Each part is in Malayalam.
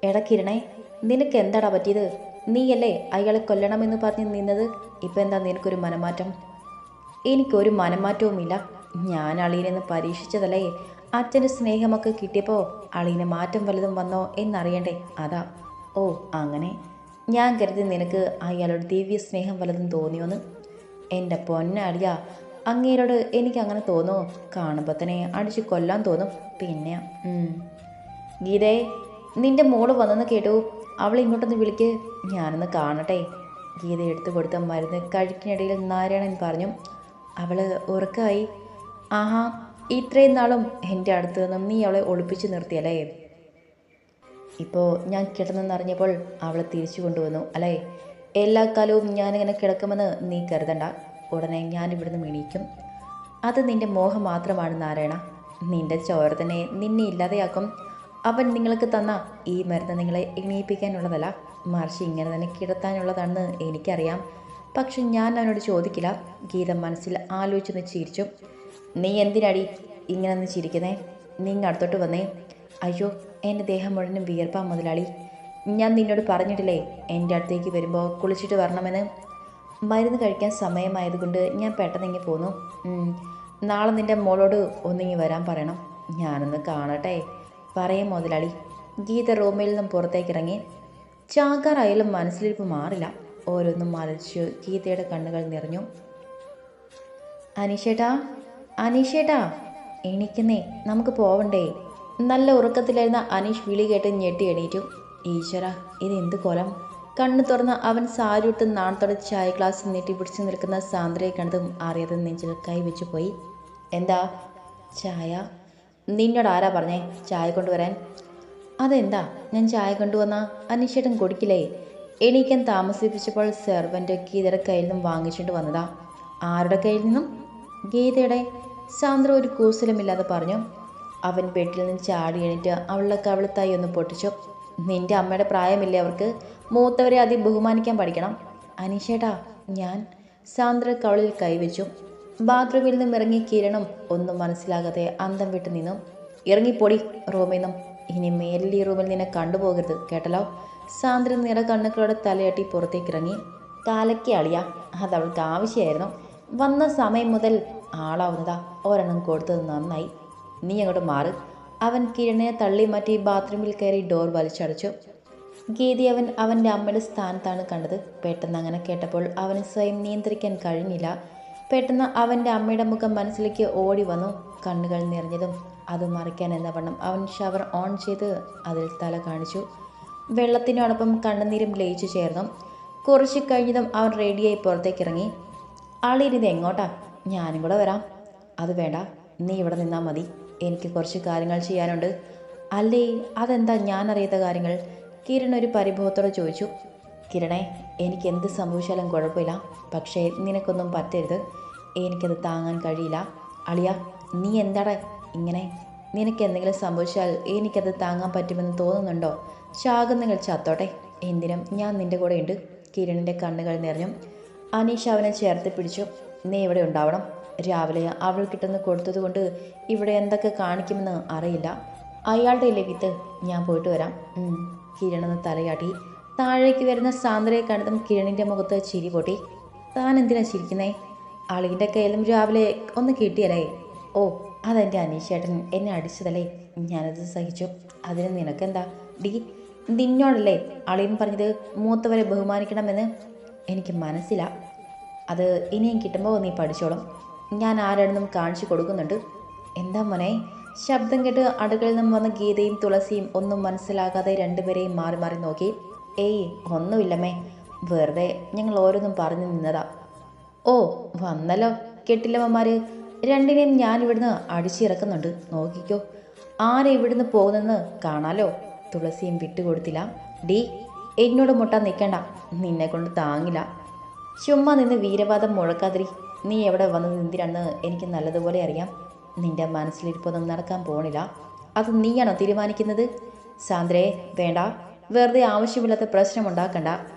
എടക്കിരണേ, നിനക്ക് എന്താടാ പറ്റിയത്? നീയല്ലേ അയാളെ കൊല്ലണമെന്ന് പറഞ്ഞ് നിന്നത്? ഇപ്പം എന്താ നിനക്കൊരു മനമാറ്റം? എനിക്കൊരു മനമാറ്റവുമില്ല. ഞാൻ അളീനെന്ന് പരീക്ഷിച്ചതല്ലേ. അച്ഛൻ്റെ സ്നേഹമൊക്കെ കിട്ടിയപ്പോൾ അളീനെ മാറ്റം വല്ലതും വന്നോ എന്നറിയണ്ടേ, അതാ. ഓ അങ്ങനെ. ഞാൻ കരുതി നിനക്ക് അയാളോട് ദിവ്യ സ്നേഹം വല്ലതും തോന്നിയോന്ന്. എൻ്റെ പൊന്നളിയ, അങ്ങേരോട് എനിക്കങ്ങനെ തോന്നുമോ? കാണുമ്പോൾ തന്നെ അടിച്ച് കൊല്ലാൻ തോന്നും. പിന്നെ ഗീതേ, നിന്റെ മോള് വന്നെന്ന് കേട്ടു. അവൾ ഇങ്ങോട്ടൊന്ന് വിളിക്ക്, ഞാനൊന്ന് കാണട്ടെ. ഗീത എടുത്തു കൊടുത്ത മരുന്ന് കഴിക്കിനിടയിൽ നാരായണൻ പറഞ്ഞു. അവള് ഉറക്കമായി. ആഹാ, ഇത്രയും നാളും എൻ്റെ അടുത്ത് നിന്നും നീ അവളെ ഒളിപ്പിച്ചു നിർത്തിയല്ലേ? ഇപ്പോൾ ഞാൻ കിടന്നെന്നറിഞ്ഞപ്പോൾ അവളെ തിരിച്ചു കൊണ്ടുവന്നു അല്ലേ? എല്ലാ കാലവും ഞാനിങ്ങനെ കിടക്കുമെന്ന് നീ കരുതണ്ട. ഉടനെ ഞാൻ ഇവിടുന്ന് എണീക്കും. അത് നിന്റെ മോഹം മാത്രമാണ് നാരായണ. നിന്റെ ചോര തന്നെ നിന്നെ ഇല്ലാതെയാക്കും. അവൻ നിങ്ങൾക്ക് തന്ന ഈ മരുന്ന് നിങ്ങളെ എണീപ്പിക്കാനുള്ളതല്ല, മറിച്ച് ഇങ്ങനെ തന്നെ കിടത്താനുള്ളതാണെന്ന് എനിക്കറിയാം. പക്ഷെ ഞാൻ അവനോട് ചോദിക്കില്ല. ഗീത മനസ്സിൽ ആലോചിച്ചൊന്ന് ചിരിച്ചു. നീ എന്തിനടി ഇങ്ങനെ ചിരിക്കുന്നേ? നിങ്ങൾ അടുത്തോട്ട് വന്നേ. അയ്യോ, എൻ്റെ ദേഹം മുഴുവനും വിയർപ്പാ മുതലാളി. ഞാൻ നിന്നോട് പറഞ്ഞിട്ടില്ലേ എൻ്റെ അടുത്തേക്ക് വരുമ്പോൾ കുളിച്ചിട്ട് വരണമെന്ന്? മരുന്ന് കഴിക്കാൻ സമയമായതുകൊണ്ട് ഞാൻ പെട്ടെന്ന് ഇങ്ങ് പോന്നു. നാളെ നിൻ്റെ മോളോട് ഒന്നിങ്ങി വരാൻ പറയണം. ഞാനൊന്ന് കാണട്ടെ. പറയാം മുതലാളി. ഗീത റൂമിൽ നിന്നും പുറത്തേക്കിറങ്ങി. ചാകാറായാലും മനസ്സിലിരിപ്പ് മാറില്ല. ഓരോന്നും ആലോചിച്ച് ഗീതയുടെ കണ്ണുകൾ നിറഞ്ഞു. അനീഷേട്ടാ, അനീഷേട്ടാ, എണീക്കുന്നേ, നമുക്ക് പോവണ്ടേ? നല്ല ഉറക്കത്തിലായിരുന്ന അനീഷ് വിളി കേട്ട് ഞെട്ടി എണീറ്റു. ഈശ്വര, ഇതെന്ത് കൊലം! കണ്ണു തുറന്ന് അവൻ സാരിയിട്ട് നാണത്തോടെ ചായ ഗ്ലാസ് നീട്ടിപ്പിടിച്ച് നിൽക്കുന്ന സാന്ദ്രയെ കണ്ടതും അറിയാതെ നെഞ്ചിൽ കൈവച്ചു പോയി. എന്താ? ചായ? നിന്നോട് ആരാ പറഞ്ഞേ ചായ കൊണ്ടുവരാൻ? അതെന്താ, ഞാൻ ചായ കൊണ്ടുവന്നാ അനീഷേട്ടൻ കുടിക്കില്ലേ? എണീക്കാൻ താമസിപ്പിച്ചപ്പോൾ സെർവൻ്റ് ഗീതയുടെ കയ്യിൽ നിന്നും വാങ്ങിച്ചുകൊണ്ട് വന്നതാ. ആരുടെ കയ്യിൽ നിന്നും? ഗീതയുടെ. സാന്ദ്ര ഒരു കൂസലുമില്ലാതെ പറഞ്ഞു. അവൻ ബെഡിൽ നിന്ന് ചാടി എണീറ്റ് അവളുടെ കവിളത്തായി ഒന്ന് പൊട്ടിച്ചു. നിന്റെ അമ്മയുടെ പ്രായമില്ലേ അവർക്ക്? മൂത്തവരെ ആദ്യം ബഹുമാനിക്കാൻ പഠിക്കണം. അനീഷേട്ടാ, ഞാൻ. സാന്ദ്ര കവളിൽ കൈവച്ചു. ബാത്റൂമിൽ നിന്നും ഇറങ്ങി കിരണം ഒന്നും മനസ്സിലാകാതെ അന്തം വിട്ട് നിന്നു. ഇറങ്ങിപ്പോടി റൂമിൽ നിന്നും. ഇനി മേലിൽ ഈ റൂമിൽ നിന്നെ കണ്ടുപോകരുത്, കേട്ടല്ലോ. സാന്ദ്ര നിറ കണ്ണുകളോടെ തലയാട്ടി പുറത്തേക്കിറങ്ങി. കാലയ്ക്ക് അളിയ, അതവൾക്ക് ആവശ്യമായിരുന്നു. വന്ന സമയം മുതൽ ആളാവുന്നതാ. ഒരെണ്ണം കൊടുത്തത് നന്നായി. നീ അങ്ങോട്ട് മാറ്. അവൻ കിരണിനെ തള്ളി മാറ്റി ബാത്റൂമിൽ കയറി ഡോർ വലിച്ചടച്ചു. ഗീതി അവൻ്റെ അമ്മയുടെ സ്ഥാനത്താണ് കണ്ടത്. പെട്ടെന്ന് അങ്ങനെ കേട്ടപ്പോൾ അവന് സ്വയം നിയന്ത്രിക്കാൻ കഴിഞ്ഞില്ല. പെട്ടെന്ന് അവൻ്റെ അമ്മയുടെ മുഖം മനസ്സിലേക്ക് ഓടി വന്നു. കണ്ണുകൾ നിറഞ്ഞതും അത് മറിക്കാൻ എന്ന വണ്ണം അവൻ ഷവർ ഓൺ ചെയ്ത് അതിൽ തല കാണിച്ചു. വെള്ളത്തിനോടൊപ്പം കണ്ണുനീരും ലയിച്ചു ചേർന്നു. കുറച്ച് കഴിഞ്ഞതും അവൻ റെഡിയായി പുറത്തേക്കിറങ്ങി. ആളിരുത് എങ്ങോട്ടാ? ഞാനും കൂടെ വരാം. അത് വേണ്ട, നീ ഇവിടെ നിന്നാൽ മതി. എനിക്ക് കുറച്ച് കാര്യങ്ങൾ ചെയ്യാനുണ്ട്. അല്ലേ, അതെന്താ ഞാനറിയാത്ത കാര്യങ്ങൾ? കിരൺ ഒരു പരിഭവത്തോടെ ചോദിച്ചു. കിരണേ, എനിക്ക് എന്ത് സംഭവിച്ചാലും കുഴപ്പമില്ല. പക്ഷേ നിനക്കൊന്നും പറ്റരുത്. എനിക്കത് താങ്ങാൻ കഴിയില്ല. അളിയ, നീ എന്താടാ ഇങ്ങനെ? നിനക്ക് എന്തെങ്കിലും സംഭവിച്ചാൽ എനിക്കത് താങ്ങാൻ പറ്റുമെന്ന് തോന്നുന്നുണ്ടോ? ചാകുന്നെങ്കിൽ ചത്തോട്ടെ, എന്തിനും ഞാൻ നിൻ്റെ കൂടെ ഉണ്ട്. കിരണിൻ്റെ കണ്ണുകൾ നിറഞ്ഞു. അനീഷ് അവനെ ചേർത്ത് പിടിച്ചു. നീ ഇവിടെ ഉണ്ടാവണം. രാവിലെ അവൾ കിട്ടുന്ന കൊടുത്തതുകൊണ്ട് ഇവിടെ എന്തൊക്കെ കാണിക്കുമെന്ന് അറിയില്ല. അയാളുടെ ഇല്ലേ വിത്ത്. ഞാൻ പോയിട്ട് വരാം. കിരണെന്ന് തലയാട്ടി. താഴേക്ക് വരുന്ന സാന്ദ്രയെ കണ്ടതും കിരണിൻ്റെ മുഖത്ത് ചിരി പൊട്ടി. താൻ എന്തിനാ ചിരിക്കുന്നേ? അളിൻ്റെ കയ്യിലും രാവിലെ ഒന്ന് കിട്ടിയല്ലേ? ഓ, അതെൻ്റെ അനീഷേട്ടൻ എന്നെ അടിച്ചതല്ലേ, ഞാനത് സഹിച്ചു. അതിന് നിനക്കെന്താ? ഡി, നിന്നോടല്ലേ അളിയൻ പറഞ്ഞത് മൂത്തവരെ ബഹുമാനിക്കണമെന്ന്? എനിക്ക് മനസ്സിലാ. അത് ഇനിയും കിട്ടുമ്പോൾ നീ പഠിച്ചോളും. ഞാൻ ആരാണെന്നും കാണിച്ചു കൊടുക്കുന്നുണ്ട്. എന്താ മോനെ? ശബ്ദം കേട്ട് അടുക്കളയിൽ നിന്നും വന്ന ഗീതയും തുളസിയും ഒന്നും മനസ്സിലാകാതെ രണ്ടുപേരെയും മാറി മാറി നോക്കി. ഏയ്, ഒന്നുമില്ലമ്മേ, വെറുതെ ഞങ്ങൾ ഓരോന്നും പറഞ്ഞു നിന്നതാ. ഓ, വന്നല്ലോ കെട്ടില്ലമ്മമാർ. രണ്ടിനെയും ഞാൻ ഇവിടുന്ന് അടിച്ചിറക്കുന്നുണ്ട്, നോക്കിക്കോ. ആരെ ഇവിടുന്ന് പോകുന്നെന്ന് കാണാലോ. തുളസിയും വിട്ടുകൊടുത്തില്ല. ഡി, എന്നോട് മുട്ടാൻ നിൽക്കണ്ട, നിന്നെ കൊണ്ട് താങ്ങില്ല. ചുമ്മാ നിന്ന് വീരവാദം മുഴക്കാതിരി. നീ എവിടെ വന്നത് എന്തിനാണെന്ന് എനിക്ക് നല്ലതുപോലെ അറിയാം. നിന്റെ മനസ്സിലിരിപ്പൊന്നും നടക്കാൻ പോണില്ല. അത് നീയാണോ തീരുമാനിക്കുന്നത്? സാന്ദ്രേ, വേണ്ട, വെറുതെ ആവശ്യമില്ലാത്ത പ്രശ്നമുണ്ടാക്കണ്ട.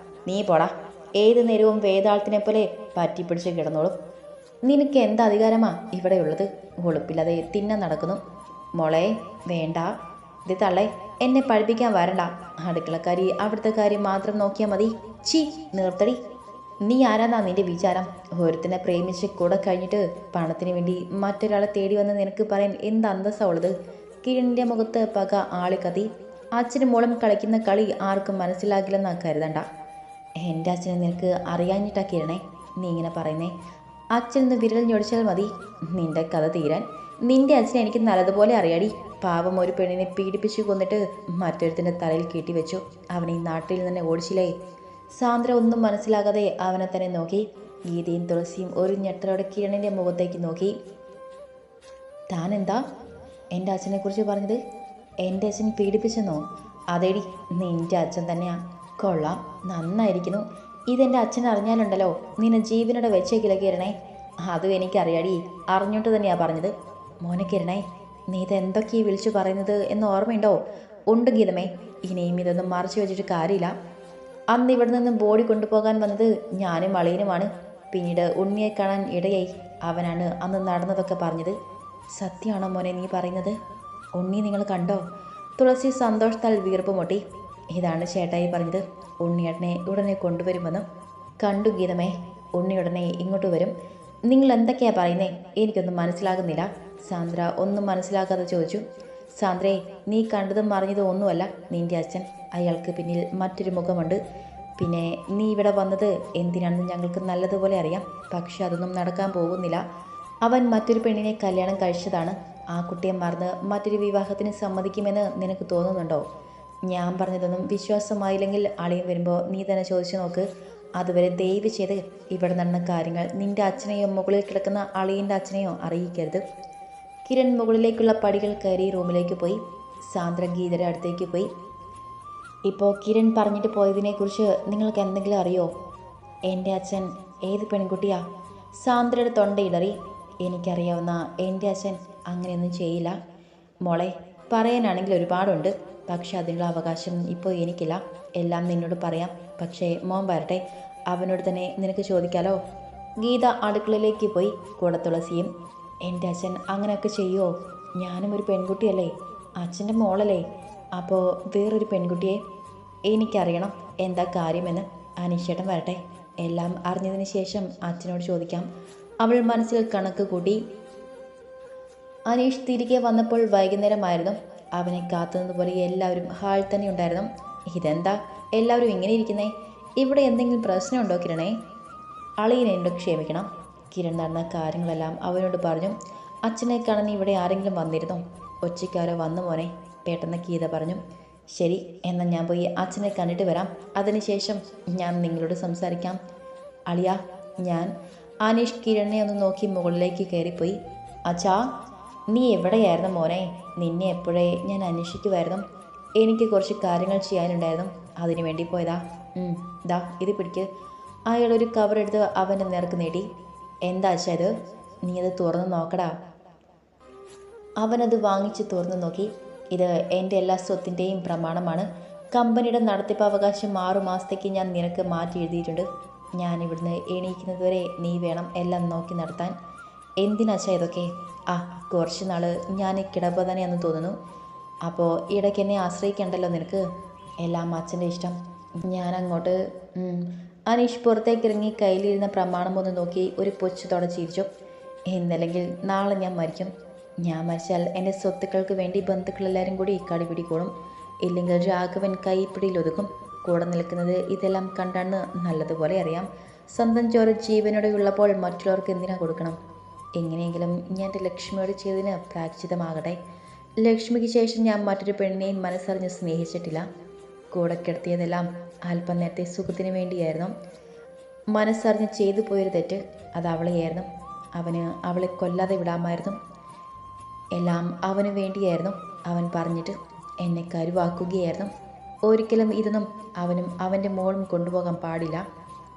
നീ പോടാ. ഏത് നേരവും വേദാളത്തിനെ പോലെ പറ്റിപ്പിടിച്ച് കിടന്നോളും. നിനക്ക് എന്ത് അധികാരമാ ഇവിടെയുള്ളത്? ഒളിപ്പില്ലാതെ തിന്നാൻ നടക്കുന്നു. മോളെ, വേണ്ട. ഇത് തള്ളേ, എന്നെ പഠിപ്പിക്കാൻ വരണ്ട. അടുക്കളക്കാരി അവിടുത്തെ കാര്യം മാത്രം നോക്കിയാൽ മതി. ചീ, നിർത്തടി. നീ ആരാന്നാ നിന്റെ വിചാരം? ഒരുത്തിനെ പ്രേമിച്ച് കൂടെ കഴിഞ്ഞിട്ട് പണത്തിന് വേണ്ടി മറ്റൊരാളെ തേടി വന്ന് നിനക്ക് പറയാൻ എന്ത് അന്തസ്സാ ഉള്ളത്? കിരണിൻ്റെ മുഖത്ത് പക ആളിക്കത്തി. അച്ഛനും മോളും കളിക്കുന്ന കളി ആർക്കും മനസ്സിലാകില്ലെന്നാ കരുതണ്ട. എൻ്റെ അച്ഛനെ നിനക്ക് അറിയാഞ്ഞിട്ടാ കിരണേ നീ ഇങ്ങനെ പറയുന്നേ. അച്ഛനൊന്ന് വിരൽ ഞൊടിച്ചാൽ മതി നിന്റെ കഥ തീരാൻ. നിന്റെ അച്ഛനെ എനിക്ക് നല്ലതുപോലെ അറിയാടി. പാവം ഒരു പെണ്ണിനെ പീഡിപ്പിച്ചു കൊന്നിട്ട് മറ്റൊരുത്തിൻ്റെ തലയിൽ കെട്ടിവെച്ചു. അവനെ ഈ നാട്ടിൽ നിന്ന് ഓടിച്ചില്ലേ. സാന്ദ്ര ഒന്നും മനസ്സിലാകാതെ അവനെ തന്നെ നോക്കി. ഗീതയും തുളസിയും ഒരു ഞെട്ടലോടെ കിരണിൻ്റെ മുഖത്തേക്ക് നോക്കി. താൻ എന്താ എൻ്റെ അച്ഛനെക്കുറിച്ച് പറഞ്ഞത്? എൻ്റെ അച്ഛൻ പീഡിപ്പിച്ചെന്നോ? അതേടി, നിൻ്റെ അച്ഛൻ തന്നെയാ. കൊള്ളാം, നന്നായിരിക്കുന്നു. ഇതെൻ്റെ അച്ഛൻ അറിഞ്ഞാലുണ്ടല്ലോ നിന്നെ ജീവനോടെ വെച്ചേക്കില്ല കിരണേ. അതും എനിക്കറിയാടി, അറിഞ്ഞോട്ട് തന്നെയാ പറഞ്ഞത്. മോനെ കിരണേ, നീ ഇതെന്തൊക്കെയാ വിളിച്ചു പറയുന്നത് എന്ന് ഓർമ്മയുണ്ടോ? ഉണ്ട് ഗീതമേ, ഇനിയും ഇതൊന്നും മറച്ചു വെച്ചിട്ട് കാര്യമില്ല. അന്ന് ഇവിടെ നിന്ന് ബോഡി കൊണ്ടുപോകാൻ വന്നത് ഞാനും അളിയനുമാണ്. പിന്നീട് ഉണ്ണിയെ കാണാൻ ഇടയായി. അവനാണ് അന്ന് നടന്നതൊക്കെ പറഞ്ഞത്. സത്യമാണോ മോനെ നീ പറയുന്നത്? ഉണ്ണി നിങ്ങൾ കണ്ടോ? തുളസി സന്തോഷത്താൽ വീർപ്പ് മുട്ടി. ഇതാണ് ചേട്ടായി പറഞ്ഞത്, ഉണ്ണിയേട്ടനെ ഉടനെ കൊണ്ടുവരുമെന്ന്. കണ്ടു ഗീതമേ, ഉണ്ണി ഉടനെ ഇങ്ങോട്ട് വരും. നിങ്ങൾ എന്തൊക്കെയാ പറയുന്നേ? എനിക്കൊന്നും മനസ്സിലാകുന്നില്ല. സാന്ദ്ര ഒന്നും മനസ്സിലാക്കാതെ ചോദിച്ചു. സാന്ദ്രേ, നീ കണ്ടതും അറിഞ്ഞതും ഒന്നുമല്ല നിൻ്റെ അച്ഛൻ. അയാൾക്ക് പിന്നിൽ മറ്റൊരു മുഖമുണ്ട്. പിന്നെ നീ ഇവിടെ വന്നത് എന്തിനാണെന്ന് ഞങ്ങൾക്ക് നല്ലതുപോലെ അറിയാം. പക്ഷെ അതൊന്നും നടക്കാൻ പോകുന്നില്ല. അവൻ മറ്റൊരു പെണ്ണിനെ കല്യാണം കഴിച്ചതാണ്. ആ കുട്ടിയെ മറന്ന് മറ്റൊരു വിവാഹത്തിന് സമ്മതിക്കുമെന്ന് നിനക്ക് തോന്നുന്നുണ്ടോ? ഞാൻ പറഞ്ഞതൊന്നും വിശ്വാസമായില്ലെങ്കിൽ അളിയൻ വരുമ്പോൾ നീ തന്നെ ചോദിച്ചു നോക്ക്. അതുവരെ ദയവ് ചെയ്ത് ഇവിടെ നടന്ന കാര്യങ്ങൾ നിൻ്റെ അച്ഛനെയോ മുകളിൽ കിടക്കുന്ന അളിയൻ്റെ അച്ഛനെയോ അറിയിക്കരുത്. കിരൺ മുകളിലേക്കുള്ള പടികൾ കയറി റൂമിലേക്ക് പോയി. സാന്ദ്ര ഗീതയുടെ അടുത്തേക്ക് പോയി. ഇപ്പോൾ കിരൺ പറഞ്ഞിട്ട് പോയതിനെക്കുറിച്ച് നിങ്ങൾക്ക് എന്തെങ്കിലും അറിയോ? എൻ്റെ അച്ഛൻ ഏത് പെൺകുട്ടിയാ? സാന്ദ്രയുടെ തൊണ്ടയിടറി. എനിക്കറിയാവുന്ന എൻ്റെ അച്ഛൻ അങ്ങനെയൊന്നും ചെയ്യില്ല മോളെ. പറയാനാണെങ്കിൽ ഒരുപാടുണ്ട്, പക്ഷെ അതിനുള്ള അവകാശം ഇപ്പോൾ എനിക്കില്ല. എല്ലാം നിന്നോട് പറയാം. പക്ഷേ മോൻ വരട്ടെ, അവനോട് തന്നെ നിനക്ക് ചോദിക്കാലോ. ഗീത അടുക്കളയിലേക്ക് പോയി. കൂടെ തുളസിയും. എൻ്റെ അച്ഛൻ അങ്ങനെയൊക്കെ ചെയ്യുമോ? ഞാനും ഒരു പെൺകുട്ടിയല്ലേ, അച്ഛൻ്റെ മോളല്ലേ. അപ്പോൾ വേറൊരു പെൺകുട്ടിയെ എനിക്കറിയണം എന്താ കാര്യമെന്ന്. അനീഷേട്ടൻ വരട്ടെ, എല്ലാം അറിഞ്ഞതിന് ശേഷം അച്ഛനോട് ചോദിക്കാം. അവൾ മനസ്സിൽ കണക്ക് കൂട്ടി. അനീഷ് തിരികെ വന്നപ്പോൾ വൈകുന്നേരമായിരുന്നു. അവനെ കാത്തുനിന്നതുപോലെ എല്ലാവരും ഹാളിൽ തന്നെ ഉണ്ടായിരുന്നു. ഇതെന്താ എല്ലാവരും ഇങ്ങനെ ഇരിക്കുന്നേ? ഇവിടെ എന്തെങ്കിലും പ്രശ്നമുണ്ടോ കിരണേ? അളിയനെ എന്നോട് ക്ഷമിക്കണം. കിരൺ നടന്ന കാര്യങ്ങളെല്ലാം അവനോട് പറഞ്ഞു. അച്ഛനെ കാണാൻ ഇവിടെ ആരെങ്കിലും വന്നിരുന്നോ? ഒച്ചയ്ക്കാരോ വന്നു മോനെ, പെട്ടെന്ന് ഗീത പറഞ്ഞു. ശരി, എന്നാൽ ഞാൻ പോയി അച്ഛനെ കണ്ടിട്ട് വരാം. അതിനുശേഷം ഞാൻ നിങ്ങളോട് സംസാരിക്കാം. അളിയ, ഞാൻ അനീഷ് കിരണിനെ ഒന്ന് നോക്കി മുകളിലേക്ക് കയറിപ്പോയി. അച്ഛാ, നീ എവിടെയായിരുന്നു മോനെ? നിന്നെ എപ്പോഴേ ഞാൻ അന്വേഷിക്കുമായിരുന്നു. എനിക്ക് കുറച്ച് കാര്യങ്ങൾ ചെയ്യാനുണ്ടായിരുന്നു, അതിനു വേണ്ടി പോയതാ. ദാ ഇത് പിടിക്ക്. അയാളൊരു കവർ എടുത്ത് അവൻ്റെ നേർക്ക് നീട്ടി. എന്താ അച്ഛാ ഇത്? നീ അത് തുറന്ന് നോക്കടാ. അവനത് വാങ്ങിച്ച് തുറന്നു നോക്കി. ഇത് എൻ്റെ എല്ലാ സ്വത്തിൻ്റെയും പ്രമാണമാണ്. കമ്പനിയുടെ നടത്തിപ്പ് അവകാശം 6 മാസത്തേക്ക് ഞാൻ നിനക്ക് മാറ്റി എഴുതിയിട്ടുണ്ട്. ഞാൻ ഇവിടുന്ന് എണീക്കുന്നതുവരെ നീ വേണം എല്ലാം നോക്കി നടത്താൻ. എന്തിനാച്ചാ ഇതൊക്കെ? കുറച്ച് നാൾ ഞാൻ കിടപ്പ് തന്നെയാണെന്ന് തോന്നുന്നു. അപ്പോൾ ഇടയ്ക്ക് എന്നെ ആശ്രയിക്കണ്ടല്ലോ നിനക്ക്. എല്ലാം അച്ഛൻ്റെ ഇഷ്ടം. ഞാനങ്ങോട്ട്. അനീഷ് പുറത്തേക്കിറങ്ങി കയ്യിലിരുന്ന പ്രമാണം ഒന്ന് നോക്കി ഒരു പുച്ഛത്തോടെ ചിരിച്ചു. ഇന്നല്ലെങ്കിൽ നാളെ ഞാൻ മരിക്കും. ഞാൻ മരിച്ചാൽ എൻ്റെ സ്വത്തുക്കൾക്ക് വേണ്ടി ബന്ധുക്കളെല്ലാവരും കൂടി കടിപിടി കൂടും. ഇല്ലെങ്കിൽ രാഘവൻ കൈപ്പിടിയിൽ ഒതുക്കും. കൂടെ നിൽക്കുന്നത് ഇതെല്ലാം കണ്ടാണ് നല്ലതുപോലെ അറിയാം. സ്വന്തം ചോര ജീവനോടെ ഉള്ളപ്പോൾ മറ്റുള്ളവർക്ക് എന്തിനാ കൊടുക്കണം? എങ്ങനെയെങ്കിലും ഞാൻ എൻ്റെ ലക്ഷ്മിയോട് ചെയ്തതിന് പ്രായശ്ചിത്തമാകട്ടെ. ലക്ഷ്മിക്ക് ശേഷം ഞാൻ മറ്റൊരു പെണ്ണിനെയും മനസ്സറിഞ്ഞ് സ്നേഹിച്ചിട്ടില്ല. കൂടെ കിടത്തിയതെല്ലാം അല്പം നേരത്തെ സുഖത്തിന് വേണ്ടിയായിരുന്നു. മനസ്സറിഞ്ഞ് ചെയ്തു പോയൊരു തെറ്റ് അത് അവളെയായിരുന്നു. അവന് അവളെ കൊല്ലാതെ വിടാമായിരുന്നു. എല്ലാം അവന് വേണ്ടിയായിരുന്നു. അവൻ പറഞ്ഞിട്ട് എന്നെ കരുവാക്കുകയായിരുന്നു. ഒരിക്കലും ഇതൊന്നും അവനും അവൻ്റെ മോളും കൊണ്ടുപോകാൻ പാടില്ല.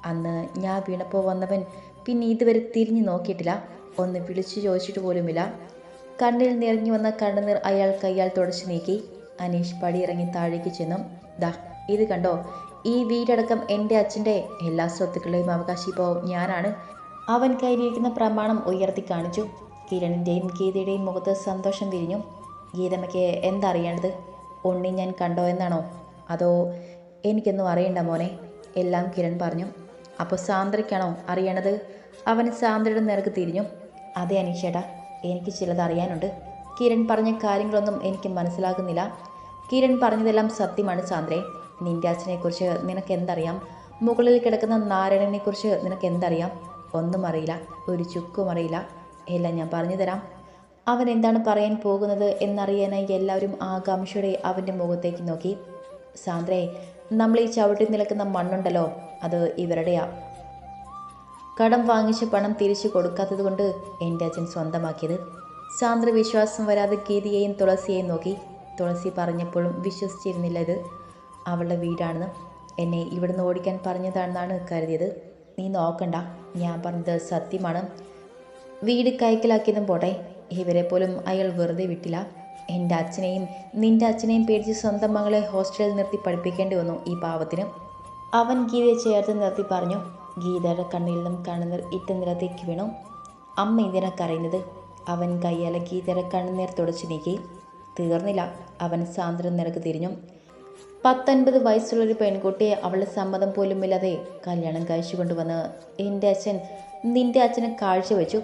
അന്ന് ഞാൻ വീണപ്പോൾ വന്നവൻ പിന്നെ ഇതുവരെ തിരിഞ്ഞു നോക്കിയിട്ടില്ല. ഒന്ന് വിളിച്ചു ചോദിച്ചിട്ട് പോലുമില്ല. കണ്ണിൽ നിറഞ്ഞു വന്ന കണ്ണുനീർ അയാൾ കയ്യാൽ തുടച്ചു നീക്കി. അനീഷ് പടിയിറങ്ങി താഴേക്ക് ചെന്നു. ദാ ഇത് കണ്ടോ, ഈ വീടടക്കം എൻ്റെ അച്ഛൻ്റെ എല്ലാ സ്വത്തുക്കളുടെയും അവകാശി ഇപ്പോൾ ഞാനാണ്. അവൻ കയ്യിലിരിക്കുന്ന പ്രമാണം ഉയർത്തി കാണിച്ചു. കിരണിൻ്റെയും ഗീതയുടെയും മുഖത്ത് സന്തോഷം വിരിഞ്ഞു. ഗീതമ്മയ്ക്ക് എന്താ അറിയേണ്ടത്? ഉണ്ണി ഞാൻ കണ്ടോ എന്നാണോ? അതോ എനിക്കൊന്നും അറിയണ്ട മോനെ, എല്ലാം കിരൺ പറഞ്ഞു. അപ്പോൾ സാന്ദ്രയ്ക്കാണോ അറിയണത്? അവൻ സാന്ദ്രയുടെ നേർക്ക് തിരിഞ്ഞു. അതെ അനീഷേട്ടാ, എനിക്ക് ചിലത് അറിയാനുണ്ട്. കിരൺ പറഞ്ഞ കാര്യങ്ങളൊന്നും എനിക്ക് മനസ്സിലാകുന്നില്ല. കിരൺ പറഞ്ഞതെല്ലാം സത്യമാണ് സാന്ദ്രേ. നിന്റെ അച്ഛനെക്കുറിച്ച് നിനക്ക് എന്തറിയാം? മുകളിൽ കിടക്കുന്ന നാരായണനെക്കുറിച്ച് നിനക്ക് എന്തറിയാം? ഒന്നും അറിയില്ല, ഒരു ചുക്കും അറിയില്ല. എല്ലാം ഞാൻ പറഞ്ഞു തരാം. അവൻ എന്താണ് പറയാൻ പോകുന്നത് എന്നറിയാനായി എല്ലാവരും ആകാംക്ഷയോടെ അവൻ്റെ മുഖത്തേക്ക് നോക്കി. സാന്ദ്രേ, നമ്മൾ ഈ ചവിട്ടി നിൽക്കുന്ന മണ്ണുണ്ടല്ലോ, അത് ഇവരുടെയാ. കടം വാങ്ങിച്ച പണം തിരിച്ചു കൊടുക്കാത്തത് കൊണ്ട് എൻ്റെ അച്ഛൻ സ്വന്തമാക്കിയത്. സാന്ദ്ര വിശ്വാസം വരാതെ ഗീതയെയും തുളസിയെയും നോക്കി. തുളസി പറഞ്ഞപ്പോഴും വിശ്വസിച്ചിരുന്നില്ല ഇത് അവളുടെ വീടാണെന്ന്. എന്നെ ഇവിടുന്ന് ഓടിക്കാൻ പറഞ്ഞതാണെന്നാണ് കരുതിയത്. നീ നോക്കണ്ട, ഞാൻ പറഞ്ഞത് സത്യമാണ്. വീട് കൈക്കലാക്കിയതും പോട്ടെ, ഇവരെ പോലും അയാൾ വെറുതെ വിട്ടില്ല. എൻ്റെ അച്ഛനെയും നിൻ്റെ അച്ഛനെയും പേടിച്ച് സ്വന്തം മകളെ ഹോസ്റ്റലിൽ നിർത്തി പഠിപ്പിക്കേണ്ടി വന്നു ഈ പാവത്തിന്. അവൻ ഗീതയെ ചേർത്ത് നിർത്തി പറഞ്ഞു. ഗീതയുടെ കണ്ണിൽ നിന്നും കണ്ണുനീർ ഇറ്റ നിലത്തേക്ക് വീണു. അമ്മ എന്തിനാ കരയുന്നത്? അവൻ കയ്യാലെ ഗീതയുടെ കണ്ണുനീർ തുടച്ചു നീക്കി. തീർന്നില്ല. അവൻ സാന്ദ്ര നിരക്ക് തിരിഞ്ഞു. 19 വയസ്സുള്ളൊരു പെൺകുട്ടിയെ അവളുടെ സമ്മതം പോലും ഇല്ലാതെ കല്യാണം കഴിച്ചു കൊണ്ടുവന്ന് എൻ്റെ അച്ഛൻ നിൻ്റെ അച്ഛനെ കാഴ്ചവെച്ചു.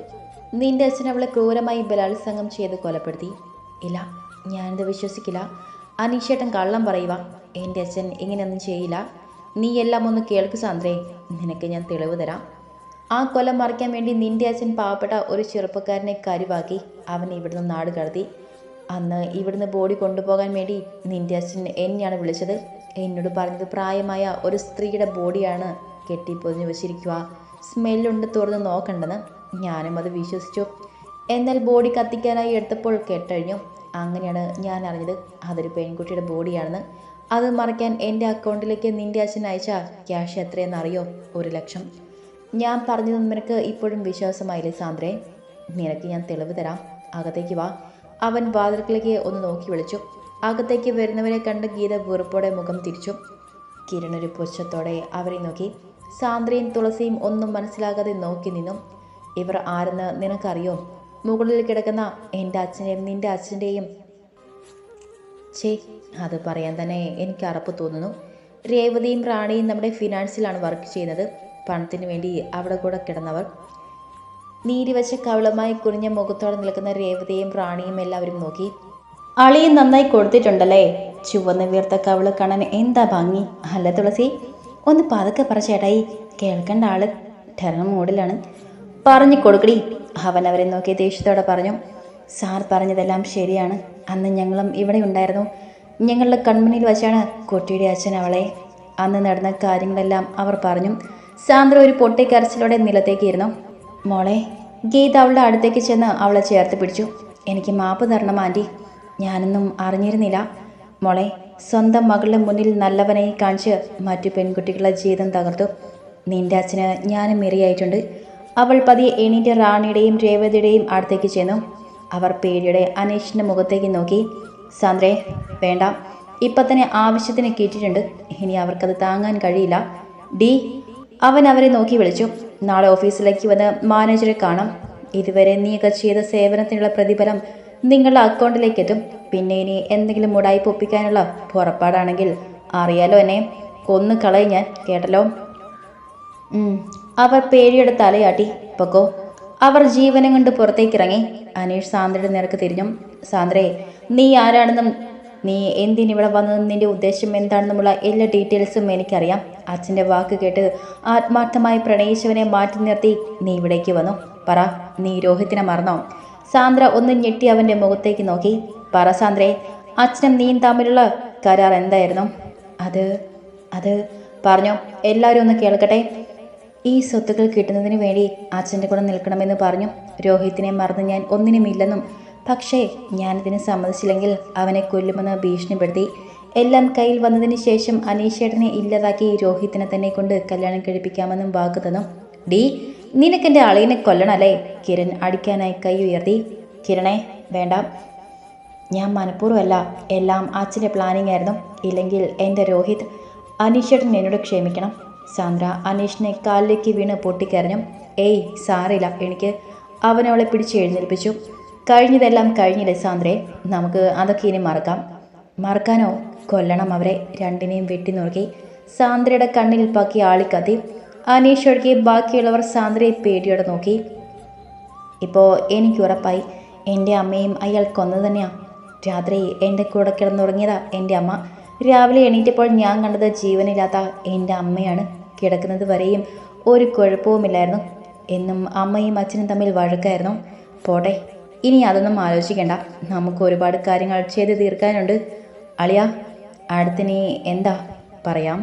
നിൻ്റെ അച്ഛൻ അവളെ ക്രൂരമായി ബലാത്സംഗം ചെയ്ത് കൊലപ്പെടുത്തി. ഇല്ല, ഞാനിത് വിശ്വസിക്കില്ല. അനീഷേട്ടൻ കള്ളം പറയുക. എൻ്റെ അച്ഛൻ ഇങ്ങനെയൊന്നും ചെയ്യില്ല. നീ എല്ലാം ഒന്ന് കേൾക്ക് സാന്ദ്രേ, നിനക്ക് ഞാൻ തെളിവ് തരാം. ആ കൊലം മറയ്ക്കാൻ വേണ്ടി നിൻ്റെ അച്ഛൻ പാവപ്പെട്ട ഒരു ചെറുപ്പക്കാരനെ കരുവാക്കി അവൻ ഇവിടുന്ന് നാട് കടത്തി. അന്ന് ഇവിടുന്ന് ബോഡി കൊണ്ടുപോകാൻ വേണ്ടി നിൻ്റെ അച്ഛൻ എന്നെയാണ് വിളിച്ചത്. എന്നോട് പറഞ്ഞത് പ്രായമായ ഒരു സ്ത്രീയുടെ ബോഡിയാണ് കെട്ടിപ്പൊതിഞ്ഞ് വെച്ചിരിക്കുക, സ്മെല്ലുണ്ട്, തുറന്ന് നോക്കണ്ടെന്ന്. ഞാനും അത് വിശ്വസിച്ചു. എന്നാൽ ബോഡി കത്തിക്കാനായി എടുത്തപ്പോൾ കെട്ടഴിഞ്ഞു. അങ്ങനെയാണ് ഞാൻ അറിഞ്ഞത് അതൊരു പെൺകുട്ടിയുടെ ബോഡിയാണെന്ന്. അത് മറയ്ക്കാൻ എൻ്റെ അക്കൗണ്ടിലേക്ക് നിൻ്റെ അച്ഛൻ അയച്ച ക്യാഷ് എത്രയെന്ന് അറിയോ? 1 ലക്ഷം. ഞാൻ പറഞ്ഞതൊന്നും നിനക്ക് ഇപ്പോഴും വിശ്വാസമായില്ലേ സാന്ദ്രേ? നിനക്ക് ഞാൻ തെളിവ് തരാം. അകത്തേക്ക് വാ. അവൻ വാതിൽക്കിലേക്ക് ഒന്ന് നോക്കി വിളിച്ചു. അകത്തേക്ക് വരുന്നവരെ കണ്ട് ഗീത വെറുപ്പോടെ മുഖം തിരിച്ചു. കിരൺ ഒരു പുച്ഛത്തോടെ അവരെ നോക്കി. സാന്ദ്രയും തുളസിയും ഒന്നും മനസ്സിലാകാതെ നോക്കി നിന്നു. ഇവർ ആരെന്ന് നിനക്കറിയോ? മുകളിൽ കിടക്കുന്ന എൻ്റെ അച്ഛൻ്റെയും നിൻ്റെ അച്ഛൻ്റെയും. അത് പറയാൻ തന്നെ എനിക്ക് അറപ്പ് തോന്നുന്നു. രേവതിയും റാണിയും നമ്മുടെ ഫിനാൻസിലാണ് വർക്ക് ചെയ്യുന്നത്. പണത്തിന് വേണ്ടി അവിടെ കൂടെ കിടന്നവർ. നീരിവച്ച കവളമായി കുനിഞ്ഞ മുഖത്തോടെ നിൽക്കുന്ന രേവതിയും റാണിയും എല്ലാവരും നോക്കി. അളിയും നന്നായി കൊടുത്തിട്ടുണ്ടല്ലേ? ചുവന്ന് വീർത്ത കവള് കാണാൻ എന്താ ഭംഗി അല്ല തുളസി? ഒന്ന് പതുക്കെ പറ ചേട്ടായി, കേൾക്കേണ്ട ആള് ടെറർ മൂഡിലാണ്. പറഞ്ഞു കൊടുക്കടി. അവൻ അവരെ നോക്കി ദേഷ്യത്തോടെ പറഞ്ഞു. സാർ പറഞ്ഞതെല്ലാം ശരിയാണ്. അന്ന് ഞങ്ങളും ഇവിടെ ഉണ്ടായിരുന്നു. ഞങ്ങളുടെ കൺമുന്നിൽ വച്ചാണ് കുട്ടിയുടെ അച്ഛൻ അവളെ. അന്ന് നടന്ന കാര്യങ്ങളെല്ലാം അവർ പറഞ്ഞു. സാന്ദ്ര ഒരു പൊട്ടിക്കരച്ചിലോടെ നിലത്തേക്ക് ഇരുന്നു. മോളെ. ഗീത അവളുടെ അടുത്തേക്ക് ചെന്ന് അവളെ ചേർത്ത് പിടിച്ചു. എനിക്ക് മാപ്പ് തരണം ആൻറ്റി, ഞാനൊന്നും അറിഞ്ഞിരുന്നില്ല. മോളെ, സ്വന്തം മകളുടെ മുന്നിൽ നല്ലവനായി കാണിച്ച് മറ്റു പെൺകുട്ടികളുടെ ജീവിതം തകർത്തു. നിന്റെ അച്ഛന് ഞാനും ഇരയായിട്ടുണ്ട്. അവൾ പതിയെ എണീറ്റ് റാണിയുടെയും രേവതിയുടെയും അടുത്തേക്ക് ചെന്നു. അവർ പേടിയുടെ അനീഷിൻ്റെ മുഖത്തേക്ക് നോക്കി. സാന്ദ്രേ, വേണ്ട, ഇപ്പം തന്നെ ആവശ്യത്തിന് കിട്ടിയിട്ടുണ്ട്. ഇനി അവർക്കത് താങ്ങാൻ കഴിയില്ല. ഡി. അവൻ അവരെ നോക്കി വിളിച്ചു. നാളെ ഓഫീസിലേക്ക് വന്ന് മാനേജറെ കാണാം. ഇതുവരെ നീയൊക്കെ ചെയ്ത സേവനത്തിനുള്ള പ്രതിഫലം നിങ്ങളുടെ അക്കൗണ്ടിലേക്ക് എത്തും. പിന്നെ ഇനി എന്തെങ്കിലും മുടായ്പ ഒപ്പിക്കാനുള്ള പുറപ്പാടാണെങ്കിൽ അറിയാലോ, എന്നെ കൊന്നു കളയും ഞാൻ, കേട്ടല്ലോ? അവർ പേടിയുടെ തലയാട്ടി. പൊക്കോ. അവർ ജീവനം കൊണ്ട് പുറത്തേക്കിറങ്ങി. അനീഷ് സാന്ദ്രയുടെ നേർക്ക് തിരിഞ്ഞു. സാന്ദ്രേ, നീ ആരാണെന്നും നീ എന്തിനിവിടെ വന്നതെന്നും നിന്റെ ഉദ്ദേശം എന്താണെന്നുമുള്ള എല്ലാ ഡീറ്റെയിൽസും എനിക്കറിയാം. അച്ഛൻ്റെ വാക്ക് കേട്ട് ആത്മാർത്ഥമായി പ്രണയിച്ചവനെ മാറ്റി നിർത്തി നീ ഇവിടേക്ക് വന്നു. പറ, നീ രോഹിത്തിനെ മറന്നോ? സാന്ദ്ര ഒന്ന് ഞെട്ടി അവൻ്റെ മുഖത്തേക്ക് നോക്കി. പറ സാന്ദ്രേ, അച്ഛനും നീയും തമ്മിലുള്ള കരാർ എന്തായിരുന്നു? അത് പറഞ്ഞോ, എല്ലാവരും ഒന്ന് കേൾക്കട്ടെ. ഈ സ്വത്തുക്കൾ കിട്ടുന്നതിന് വേണ്ടി അച്ഛൻ്റെ കൂടെ നിൽക്കണമെന്ന് പറഞ്ഞു. രോഹിത്തിനെ മറന്ന് ഞാൻ ഒന്നിനുമില്ലെന്നും, പക്ഷേ ഞാനിതിന് സമ്മതിച്ചില്ലെങ്കിൽ അവനെ കൊല്ലുമെന്ന് ഭീഷണിപ്പെടുത്തി. എല്ലാം കയ്യിൽ വന്നതിന് ശേഷം അനീഷേട്ടനെ ഇല്ലാതാക്കി രോഹിത്തിനെ തന്നെ കൊണ്ട് കല്യാണം കഴിപ്പിക്കാമെന്നും വാക്ക് തന്നു. ഡി, നിനക്കെൻ്റെ അളിയനെ കൊല്ലണല്ലേ? കിരൺ അടിക്കാനായി കൈ ഉയർത്തി. കിരണേ, വേണ്ട, ഞാൻ മനഃപൂർവ്വമല്ല, എല്ലാം അച്ഛൻ്റെ പ്ലാനിങ് ആയിരുന്നു. ഇല്ലെങ്കിൽ എൻ്റെ രോഹിത്. അനീഷേട്ടൻ എന്നോട് ക്ഷമിക്കണം. സാന്ദ്ര അനീഷിനെ കാലിലേക്ക് വീണ് പൊട്ടിക്കരഞ്ഞു. ഏയ് സാറില്ല, എനിക്ക്. അവനവളെ പിടിച്ച് എഴുന്നേൽപ്പിച്ചു. കഴിഞ്ഞതെല്ലാം കഴിഞ്ഞില്ലേ സാന്ദ്രേ, നമുക്ക് അതൊക്കെ ഇനി മറക്കാം. മറക്കാനോ? കൊല്ലണം അവരെ രണ്ടിനെയും വെട്ടി നോക്കി. സാന്ദ്രയുടെ കണ്ണിൽ പാക്കി ആളിക്കത്തി. അനീഷ് ഒഴികെ ബാക്കിയുള്ളവർ സാന്ദ്രയെ പേടിയോടെ നോക്കി. ഇപ്പോൾ എനിക്ക് ഉറപ്പായി, എൻ്റെ അമ്മയും അയാൾ കൊന്നു തന്നെയാണ്. രാത്രി എൻ്റെ കൂടെ കിടന്നുറങ്ങിയതാ എൻ്റെ അമ്മ. രാവിലെ എണീറ്റപ്പോൾ ഞാൻ കണ്ടത് ജീവനില്ലാത്ത എൻ്റെ അമ്മയാണ്. കിടക്കുന്നത് വരെയും ഒരു കുഴപ്പവുമില്ലായിരുന്നു. എന്നും അമ്മയും അച്ഛനും തമ്മിൽ വഴക്കായിരുന്നു. പോട്ടെ, ഇനി അതൊന്നും ആലോചിക്കണ്ട. നമുക്ക് ഒരുപാട് കാര്യങ്ങൾ ചെയ്ത് തീർക്കാനുണ്ട്. അളിയ, അടുത്തിനി എന്താ പറയാം?